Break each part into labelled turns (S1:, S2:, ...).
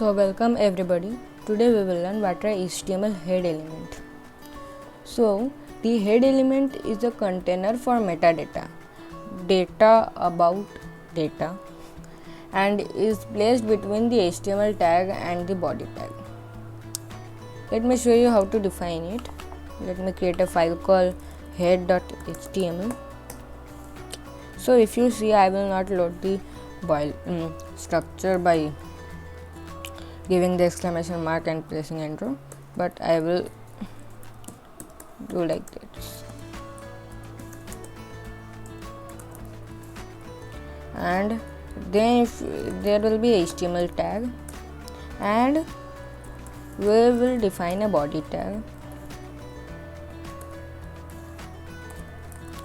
S1: So welcome everybody. Today we will learn what are HTML head element. So the head element is a container for metadata, data about data, and is placed between the HTML tag and the body tag. Let me show you how to define it. Let me create a file called head.html. So if you see, I will not load the structure by giving the exclamation mark and pressing enter, but I will do like this. And then if there will be HTML tag, and we will define a body tag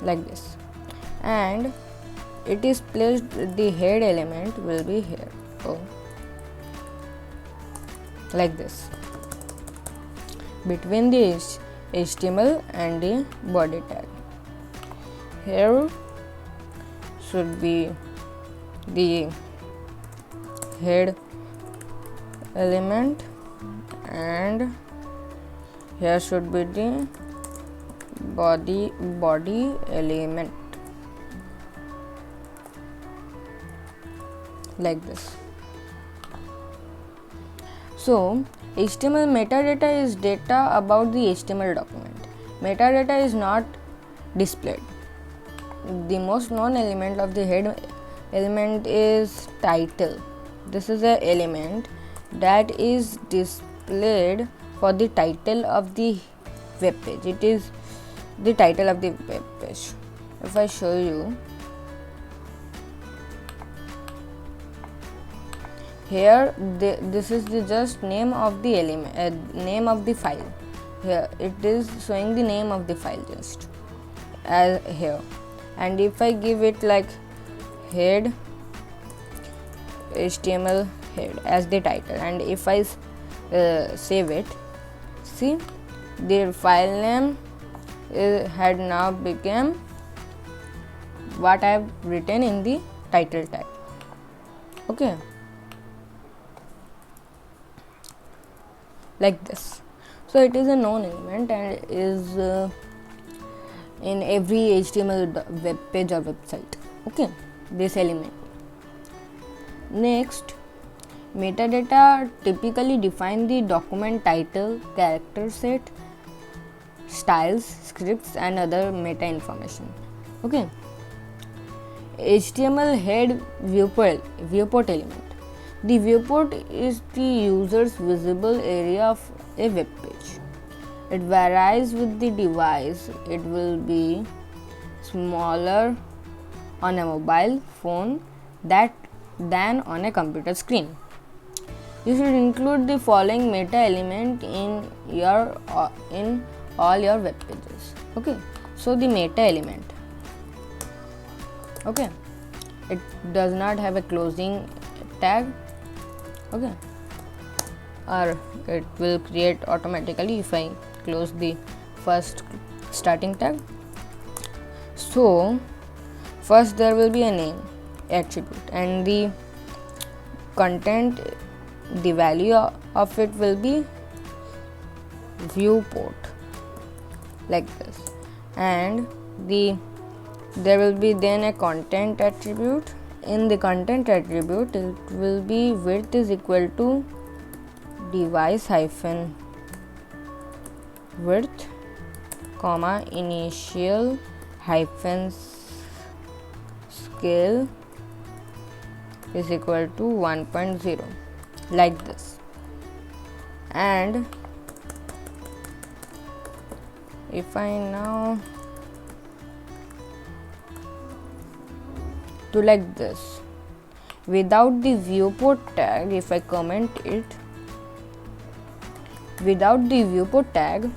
S1: like this, and it is placed, the head element will be here. Like this, between the HTML and the body tag. Here should be the head element, and here should be the body element, like this. So HTML metadata is data about the HTML document. Metadata is not displayed. The most known element of the head element is title. This is an element that is displayed for the title of the web page. It is the title of the web page. If I show you, here this is the just name of the element, name of the file. Here it is showing the name of the file just as here. And if I give it like head HTML head as the title, and if I save it, see the file name had now become what I have written in the title tag. Okay, like this. So it is a known element and is in every HTML web page or website. Okay, this element. Next, metadata typically define the document title, character set, styles, scripts, and other meta information. Okay, HTML head viewport element. The viewport is the user's visible area of a web page. It varies with the device. It will be smaller on a mobile phone than on a computer screen. You should include the following meta element in all your web pages. Okay, so the meta element. Okay, it does not have a closing tag. Okay, or it will create automatically if I close the first starting tag. So first there will be a name attribute, and the content, the value of it will be viewport, like this. And there will be then a content attribute. In the content attribute, it will be width is equal to device hyphen width, comma, initial hyphen scale is equal to 1.0, like this. And if I now do like this, without the viewport tag, if I comment it, without the viewport tag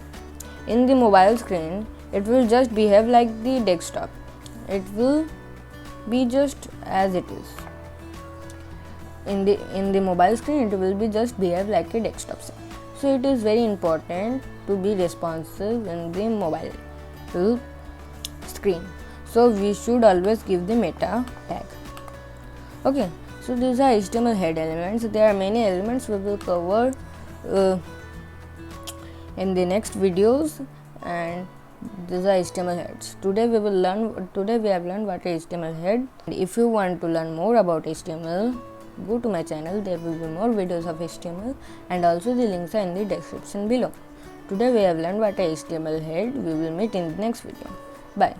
S1: in the mobile screen, it will just behave like the desktop. It will be just as it is. In the mobile screen, it will be just behave like a desktop scene. So it is very important to be responsive in the mobile screen. So we should always give the meta tag. Okay, So these are HTML head elements. There are many elements we will cover in the next videos, and these are HTML heads. Today we have learned what is HTML head. If you want to learn more about HTML, go to my channel. There will be more videos of HTML, and also the links are in the description below. Today we have learned what is HTML head. We will meet in the next video. Bye.